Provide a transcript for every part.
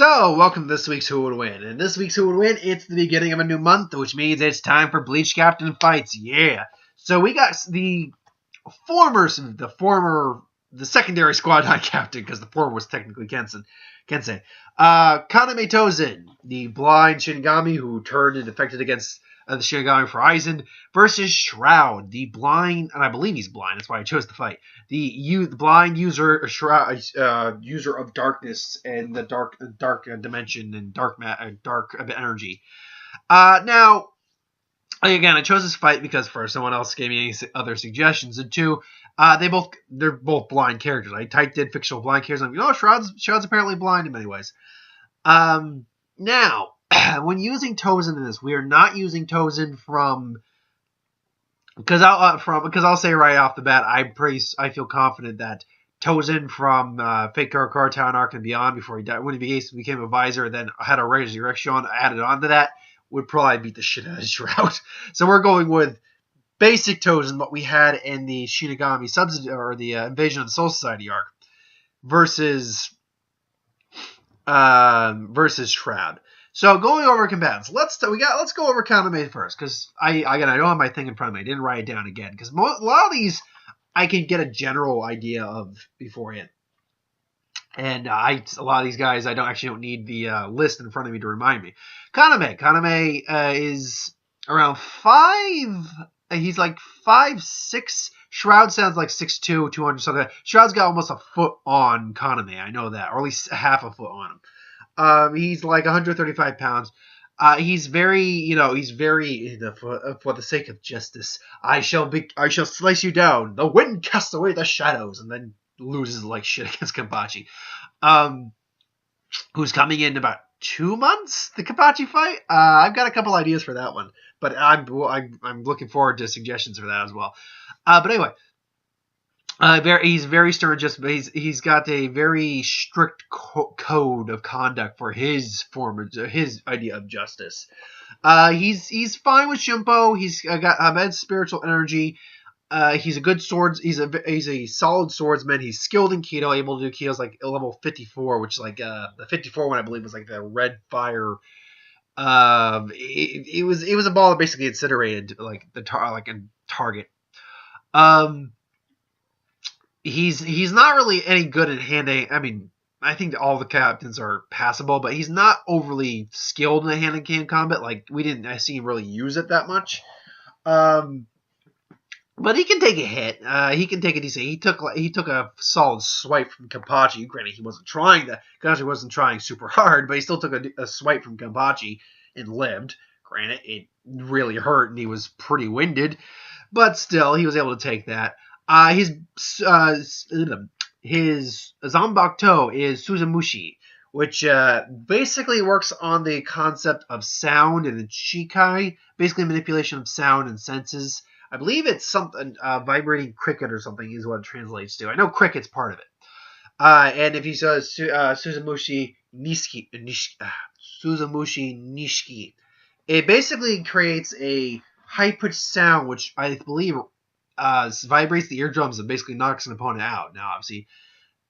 So, welcome to this week's Who Would Win. And this week's Who Would Win, it's the beginning of a new month, which means it's time for Bleach Captain fights. Yeah. So we got the secondary squad not captain, because the former was technically Kensei. Kaname Tosen, the blind Shinigami who turned and defected against the Shinigami for Aizen, versus Shroud, the blind, and I believe he's blind, that's why I chose to fight, the blind user, Shroud, user of darkness and the dark dimension and dark energy. Now, again, I chose this fight because first, no one else gave me any other suggestions, and two, they're both blind characters. I typed in fictional blind characters, and I'm like, Shroud's apparently blind in many ways. Now, when using Tosen in this, we are not using Tosen because I'll say right off the bat, I feel confident that Tosen from Fate Kara Town Arc and Beyond, before he died, when he became a visor, then had a resurrection added onto that, would probably beat the shit out of Shroud. So we're going with basic Tosen, what we had in the Shinigami or the Invasion of the Soul Society arc, versus Shroud. So going over combatants, let's go over Kaname first, because I don't have my thing in front of me. I didn't write it down again, because a lot of these I can get a general idea of beforehand, and a lot of these guys I don't need the list in front of me to remind me. Kaname is around 5. He's like 5'6". Shroud sounds like 6'2", 200 something. Shroud's got almost a foot on Kaname. I know that, or at least half a foot on him. He's like 135 pounds. He's very, for the sake of justice, I shall slice you down. The wind casts away the shadows, and then loses like shit against Kenpachi. Who's coming in about 2 months, the Kenpachi fight? I've got a couple ideas for that one, but I'm looking forward to suggestions for that as well. But anyway, he's very stern. He's got a very strict code of conduct for his idea of justice. He's fine with Shimpo. He's got immense spiritual energy. He's a good he's a solid swordsman. He's skilled in Keto, able to do Ketos like level 54, which like the 54 one I believe was like the red fire. It was a ball that basically incinerated like a target. He's not really any good at hand-to-hand. I mean, I think all the captains are passable, but he's not overly skilled in hand-to-hand combat. Like, I see him really use it that much. But he can take a hit. He can take a decent. He took a solid swipe from Kenpachi. Granted, Kenpachi wasn't trying super hard, but he still took a swipe from Kenpachi and lived. Granted, it really hurt, and he was pretty winded, but still, he was able to take that. His Zanbakuto is Suzumushi, which basically works on the concept of sound and the Shikai, basically manipulation of sound and senses. I believe it's something vibrating cricket or something is what it translates to. I know cricket's part of it. And if he says Suzumushi Nishiki, it basically creates a high-pitched sound, which I believe vibrates the eardrums and basically knocks an opponent out. Now, obviously,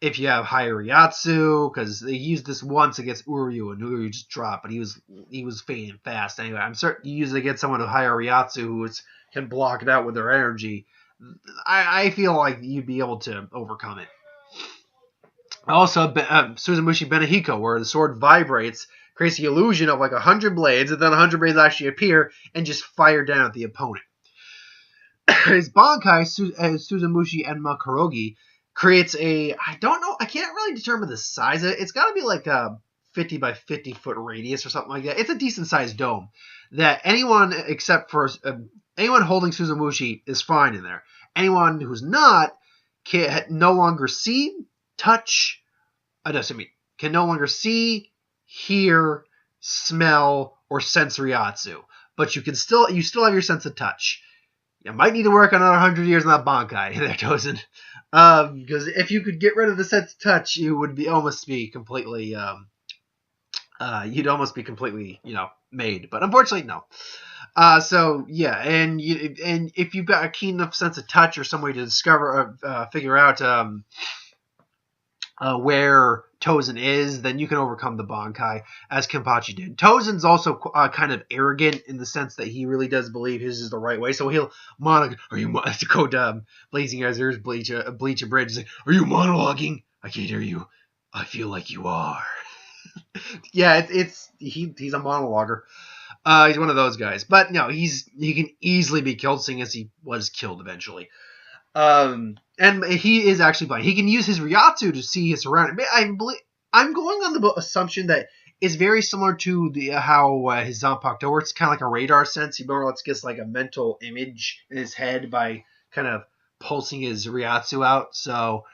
if you have Hayariatsu, because they used this once against Uryu, and Uryu just dropped, but he was fading fast. Anyway, I'm certain you use it against someone with Hayariatsu who can block it out with their energy. I feel like you'd be able to overcome it. Also, Suzumushi Benehiko, where the sword vibrates, creates the illusion of like 100 blades, and then 100 blades actually appear and just fire down at the opponent. His Bankai, Suzumushi Enma Kurogi, creates I can't really determine the size of it. It's got to be like a 50 by 50 foot radius or something like that. It's a decent sized dome that anyone except for anyone holding Suzumushi is fine in there. Anyone who's not can no longer see, touch, can no longer see, hear, smell, or sense Ryatsu. But you still have your sense of touch. You might need to work on another 100 years on that Bankai there, Tosen. Because if you could get rid of the sense of touch, you would almost be completely, made. But unfortunately, no. So yeah, and if you've got a keen enough sense of touch or some way to discover or figure out where Tosen is, then you can overcome the Bankai, as Kenpachi did. Tosen's also kind of arrogant in the sense that he really does believe his is the right way, so he'll to quote Blazing Azur's Bleach a Bridge, like, are you monologuing? I can't hear you. I feel like you are. Yeah, he's a monologuer. He's one of those guys. But no, he can easily be killed, seeing as he was killed eventually. And he is actually blind. He can use his Ryatsu to see his surroundings. I'm going on the assumption that it's very similar to how his Zanpakuto works. It's kind of like a radar sense. He more or less gets like a mental image in his head by kind of pulsing his Ryatsu out. So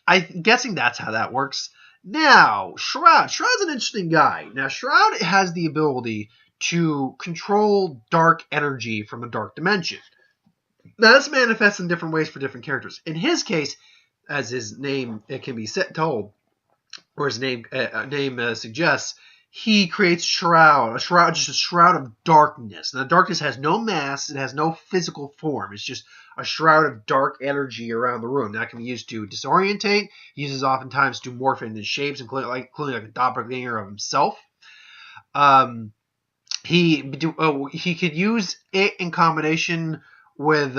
I'm guessing that's how that works. Now, Shroud. Shroud's an interesting guy. Now, Shroud has the ability to control dark energy from a dark dimension. Now, this manifests in different ways for different characters. In his case, as his name can be told, or his name suggests, he creates just a shroud of darkness. Now, darkness has no mass, it has no physical form. It's just a shroud of dark energy around the room. That can be used to disorientate. He uses oftentimes to morph into shapes, including like a doppelganger of himself. He could use it in combination with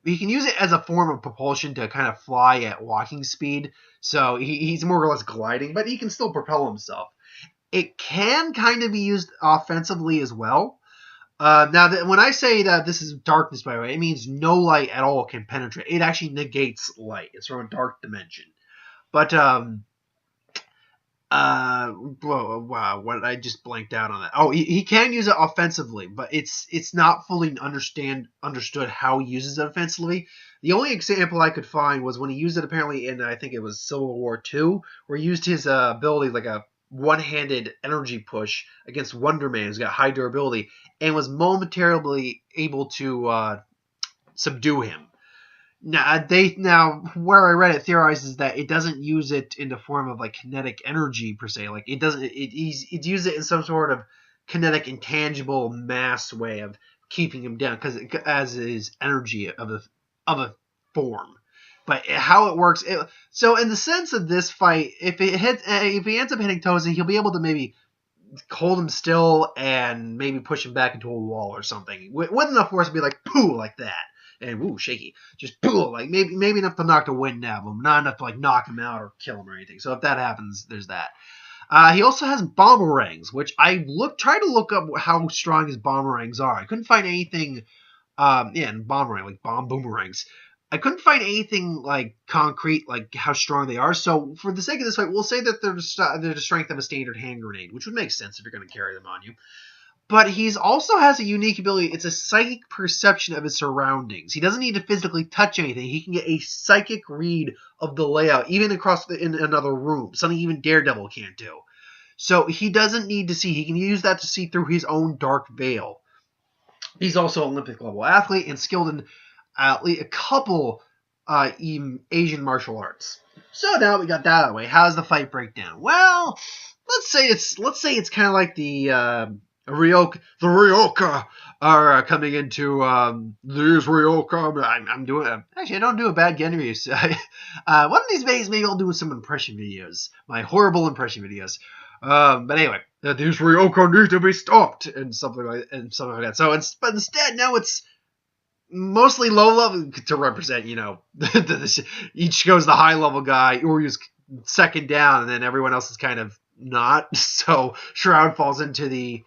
he can use it as a form of propulsion to kind of fly at walking speed. So he's more or less gliding, but he can still propel himself. It can kind of be used offensively as well. Now, when I say that this is darkness, by the way, it means no light at all can penetrate. It actually negates light. It's from a dark dimension. But wow, what I just blanked out on that. Oh, he can use it offensively, but it's not fully understood how he uses it offensively. The only example I could find was when he used it apparently in, I think it was Civil War II, where he used his ability like a one-handed energy push against Wonder Man, who's got high durability, and was momentarily able to subdue him. Now, where I read it theorizes that it doesn't use it in the form of like kinetic energy per se. Like it doesn't. It uses it in some sort of kinetic, intangible mass way of keeping him down, because as his energy of a form. But how it works, so in the sense of this fight, if he ends up hitting Tosen, he'll be able to maybe hold him still and maybe push him back into a wall or something with enough force to be like poo like that. And woo, shaky, just poo, like maybe enough to knock the wind out of him, not enough to like knock him out or kill him or anything. So if that happens, there's that. He also has boomerangs, which I tried to look up how strong his boomerangs are. I couldn't find anything. And boomerang, like bomb boomerangs. I couldn't find anything like concrete, like how strong they are. So for the sake of this fight, we'll say that they're the strength of a standard hand grenade, which would make sense if you're going to carry them on you. But he also has a unique ability. It's a psychic perception of his surroundings. He doesn't need to physically touch anything. He can get a psychic read of the layout, even in another room, something even Daredevil can't do. So he doesn't need to see. He can use that to see through his own dark veil. He's also an Olympic-level athlete and skilled in at least a couple Asian martial arts. So now we got that out of the way. How does the fight break down? Well, let's say it's kind of like the Ryoka are coming into there's Ryoka. I'm doing actually I don't do a bad Genryu. One of these days maybe I'll do some impression videos, my horrible impression videos. But anyway, these Ryoka need to be stopped and something like that. So but instead now it's mostly low level to represent, each goes the high level guy, Uryu's second down, and then everyone else is kind of not. So Shroud falls into the.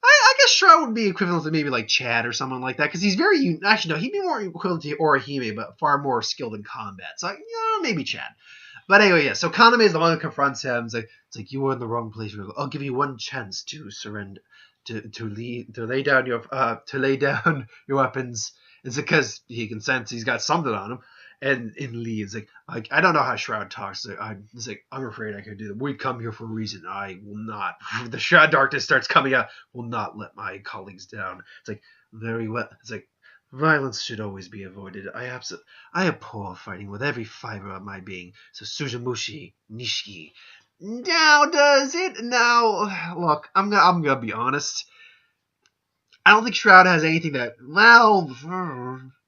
I guess Shroud would be equivalent to maybe like Chad or someone like that, because he's very actually no, he'd be more equivalent to Orihime, but far more skilled in combat. So maybe Chad. But anyway, yeah. So Kaname is the one who confronts him. It's like you were in the wrong place. I'll give you one chance to surrender, to lay down your weapons. It's because he can sense he's got something on him. And in Lee, it's like I don't know how Shroud talks. It's like I'm afraid I can do that. We come here for a reason. I will not. The Shroud darkness starts coming out. Will not let my colleagues down. It's like very well. It's like violence should always be avoided. I abhor fighting with every fiber of my being. So Suzumushi Nishiki. Now does it? Now look, I'm gonna be honest. I don't think Shroud has anything that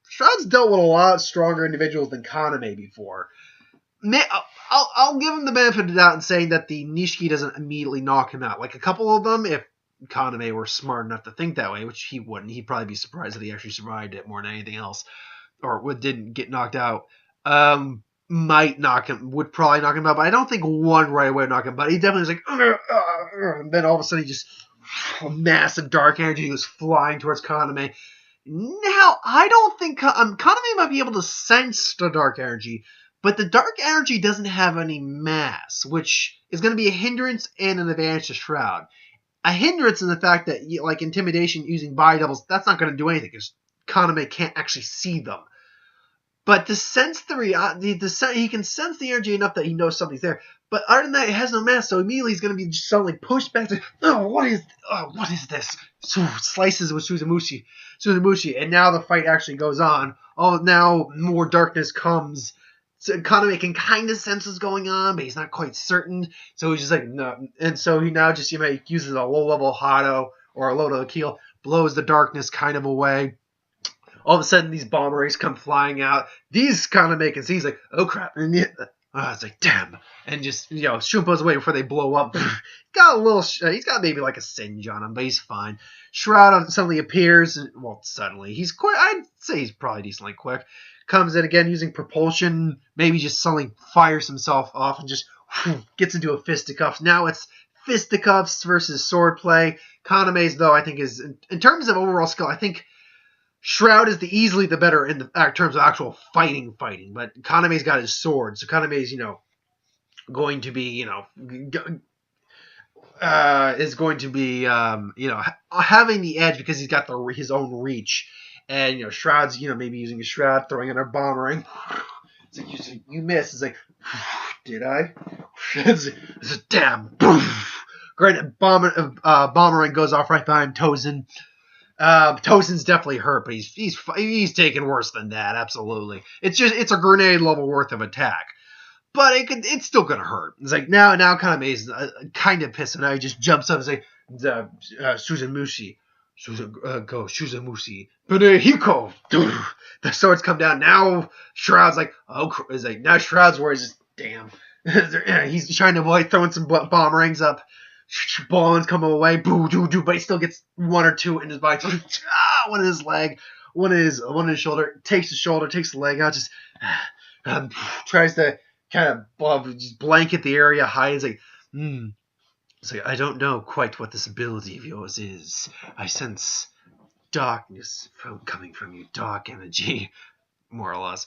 Shroud's dealt with a lot stronger individuals than Kaname before. I'll give him the benefit of the doubt in saying that the Nishiki doesn't immediately knock him out. Like a couple of them, if Kaname were smart enough to think that way, which he wouldn't, he'd probably be surprised that he actually survived it more than anything else, or didn't get knocked out. Would probably knock him out, but I don't think one right away would knock him out. He definitely was like, and then all of a sudden he just, massive dark energy was flying towards Kaname. Now, I don't think Kaname might be able to sense the dark energy, but the dark energy doesn't have any mass, which is going to be a hindrance and an advantage to Shroud. A hindrance in the fact that, like intimidation using body doubles, that's not going to do anything because Kaname can't actually see them. But to sense he can sense the energy enough that he knows something's there. But other than that, it has no mass, so immediately he's going to be suddenly pushed back to, what is this? So slices with Suzumushi, and now the fight actually goes on. Oh, now more darkness comes. So Kaname can kind of sense what's going on, but he's not quite certain. So he's just like, no. And so he now just uses a low-level Hado or a low-level Keel, blows the darkness kind of away. All of a sudden, these bomb rays come flying out. These Kaname can see. He's like, oh, crap. And it's like, damn. And just, Shumpo's away before they blow up. He's got maybe like a singe on him, but he's fine. Shroud suddenly appears. I'd say he's probably decently quick. Comes in again using propulsion, maybe just suddenly fires himself off and just gets into a fisticuffs. Now it's fisticuffs versus swordplay. Kaname's, though, I think is, in terms of overall skill, I think Shroud is easily the better in terms of actual fighting, but Kaname's got his sword, so Kaname's, going to be, is going to be, having the edge because he's got his own reach. And, Shroud's, maybe using a Shroud, throwing in a bomb ring. It's like, you missed. It's like, did I? It's like, damn. Great. Bomb ring goes off right behind Tosen. Tosen's definitely hurt, but he's taken worse than that, absolutely. It's a grenade level worth of attack. But it's still gonna hurt. It's like, now Kaname's kind of pissed, and now he just jumps up and says, Suzumushi. Go Suzumushi. Benehiko. The swords come down. Now Shroud's like, now Shroud's worried. Just damn. He's trying to avoid throwing some bomb rings up. Ballins come away. Boo doo doo. But he still gets one or two in his body. One in his leg, one in his shoulder. Takes the shoulder, takes the leg out. Just tries to kind of just blanket the area. Hides like, It's like, I don't know quite what this ability of yours is. I sense darkness coming from you, dark energy, more or less.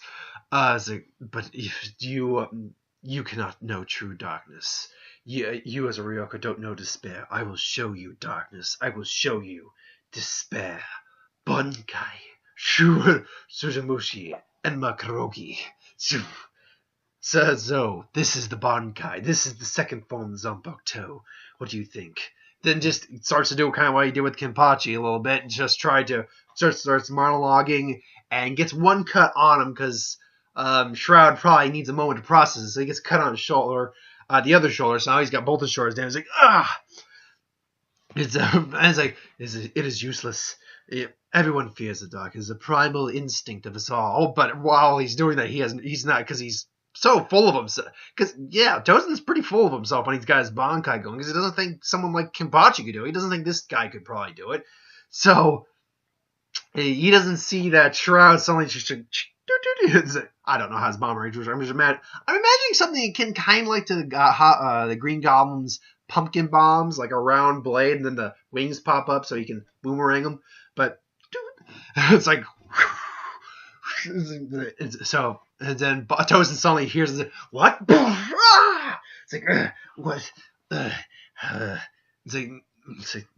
It's like, but if you cannot know true darkness. You as a Ryoko don't know despair. I will show you darkness. I will show you despair. Bunkai, Suzumushi, and Makarogi. So, this is the Bankai. This is the second form of Zanpakuto. What do you think? Then just starts to do kind of what he did with Kenpachi a little bit, and just starts monologuing, and gets one cut on him because Shroud probably needs a moment to process it, so he gets cut on his shoulder, the other shoulder, so now he's got both his shoulders down. He's like, it is useless. Everyone fears the dark. It is a primal instinct of us all. Oh, but while he's doing that, he's not, because he's so full of himself. Because, Tosen's pretty full of himself when he's got his Bankai going, because he doesn't think someone like Kenpachi could do it. He doesn't think this guy could probably do it. So, he doesn't see that Shroud suddenly just... I don't know how his bomb range was. I'm imagining something akin kind of like to the Green Goblin's pumpkin bombs, like a round blade, and then the wings pop up so he can boomerang them. But it's like... So, and then Tosen suddenly hears it. What? It's like, what? It's like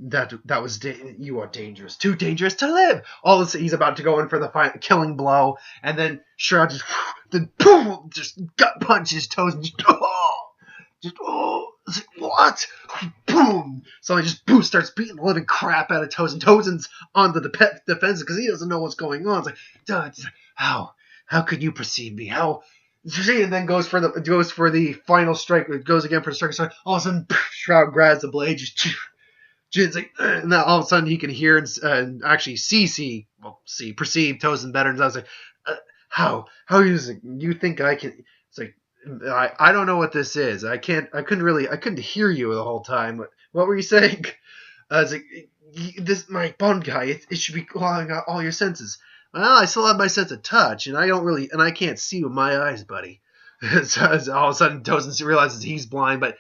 that was you are dangerous, too dangerous to live. All this, he's about to go in for the killing blow, and then Shroud just gut punches Tosen. It's like, what? Boom! So he just starts beating the living crap out of Tosen. Tosen's on the defensive because he doesn't know what's going on. It's like, duh, how could you perceive me? How? And then goes for the final strike. It goes again for the strike. All of a sudden, Shroud grabs the blade. It's like, and then all of a sudden he can hear and actually perceive Tosen better. And I was like, how you think I can? It's like, I don't know what this is. I couldn't hear you the whole time. What were you saying? I was like, this my bond guy. It should be allowing out all your senses. Well, I still have my sense of touch, and I can't see with my eyes, buddy. So all of a sudden, Tozen realizes he's blind, but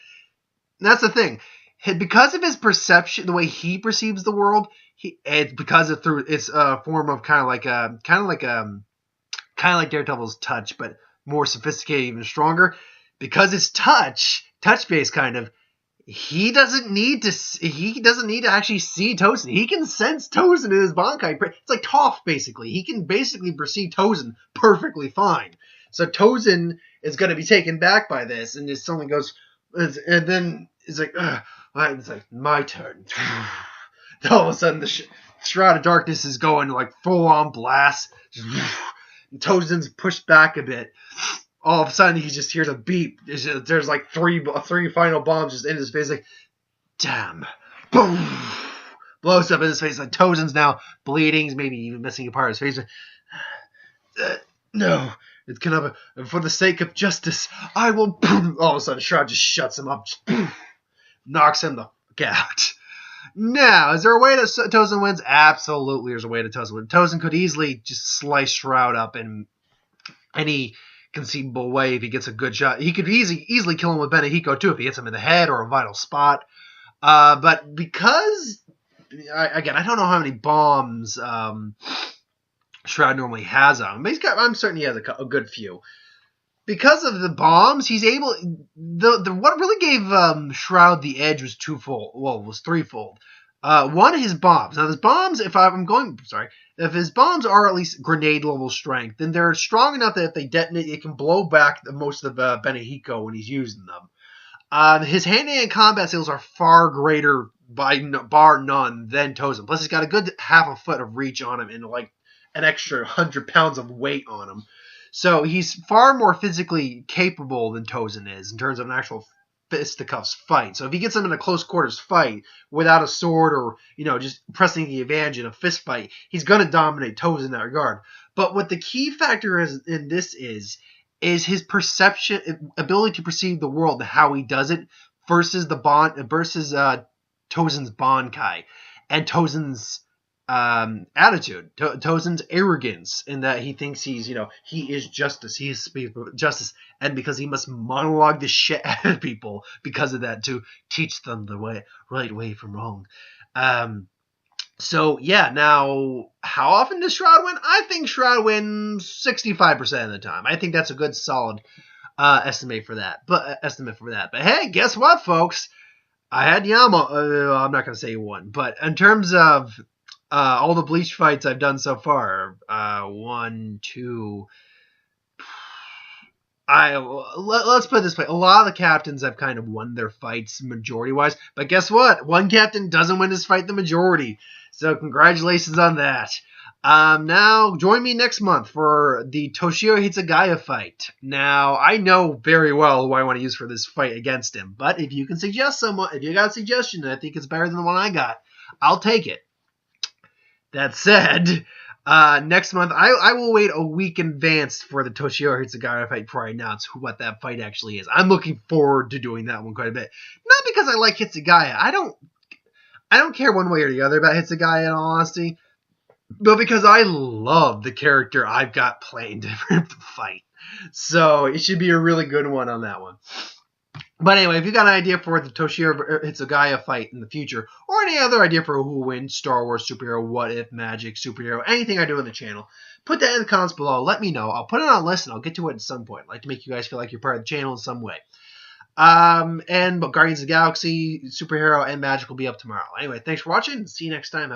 that's the thing. Because of his perception, the way he perceives the world, it's a form of kind of like Daredevil's touch, but more sophisticated, even stronger. Because it's touch based kind of. He doesn't need to actually see Tozen. He can sense Tozen in his Bankai. It's like Toph, basically. He can basically perceive Tozen perfectly fine. So Tozen is going to be taken back by this, and if someone goes, and then it's like, my turn. All of a sudden, the Shroud of Darkness is going like full on blast. And Tozen's pushed back a bit. All of a sudden, he just hears a beep. There's like three final bombs just in his face. Like, damn. Boom. Blows up in his face. Like, Tozen's now bleeding. He's maybe even missing a part of his face. No. It's kind of for the sake of justice, I will. Boom. All of a sudden, Shroud just shuts him up. Just, boom, knocks him the fuck out. Now, is there a way that Tozen wins? Absolutely, there's a way that Tozen wins. Tozen could easily just slice Shroud up in any conceivable way if he gets a good shot. He could easily kill him with Benehiko too if he hits him in the head or a vital spot. But because, I don't know how many bombs Shroud normally has on him, but I'm certain he has a good few. Because of the bombs, he's able. What really gave Shroud the edge was twofold. Well, it was threefold. One, his bombs. Now, his bombs, if his bombs are at least grenade level strength, then they're strong enough that if they detonate, it can blow back most of Benehiko when he's using them. His hand-to-hand combat skills are far greater by bar none than Tozen. Plus, he's got a good half a foot of reach on him and like an extra 100 pounds of weight on him. So he's far more physically capable than Tozen is in terms of an actual fisticuffs fight. So if he gets him in a close quarters fight without a sword or, just pressing the advantage in a fist fight, he's going to dominate Tozen in that regard. But what the key factor is in this is his perception, ability to perceive the world, how he does it versus Tozen's Bankai and Tozen's attitude, Tozen's arrogance, in that he thinks he is justice, he is justice, and because he must monologue the shit out of people because of that to teach them the right way from wrong. So yeah, now how often does Shroud win? I think Shroud wins 65% of the time. I think that's a good solid estimate for that. But hey, guess what, folks? I had Yama. I'm not gonna say one, but in terms of all the Bleach fights I've done so far, 1, 2. Let's put it this way. A lot of the captains have kind of won their fights majority-wise. But guess what? One captain doesn't win his fight the majority. So congratulations on that. Now, join me next month for the Toshio Hitsugaya fight. Now, I know very well who I want to use for this fight against him. But if you can suggest someone, if you got a suggestion that I think it's better than the one I got, I'll take it. That said, next month, I will wait a week in advance for the Toshio Hitsugaya fight before I announce what that fight actually is. I'm looking forward to doing that one quite a bit. Not because I like Hitsugaya. I don't care one way or the other about Hitsugaya, in all honesty. But because I love the character I've got playing to fight. So it should be a really good one on that one. But anyway, if you got an idea for the Toshio Hitsugaya fight in the future, or any other idea for who will win, Star Wars, superhero, what if, magic, superhero, anything I do on the channel, put that in the comments below. Let me know. I'll put it on a list and I'll get to it at some point. I'd like to make you guys feel like you're part of the channel in some way. But Guardians of the Galaxy, superhero, and magic will be up tomorrow. Anyway, thanks for watching. See you next time.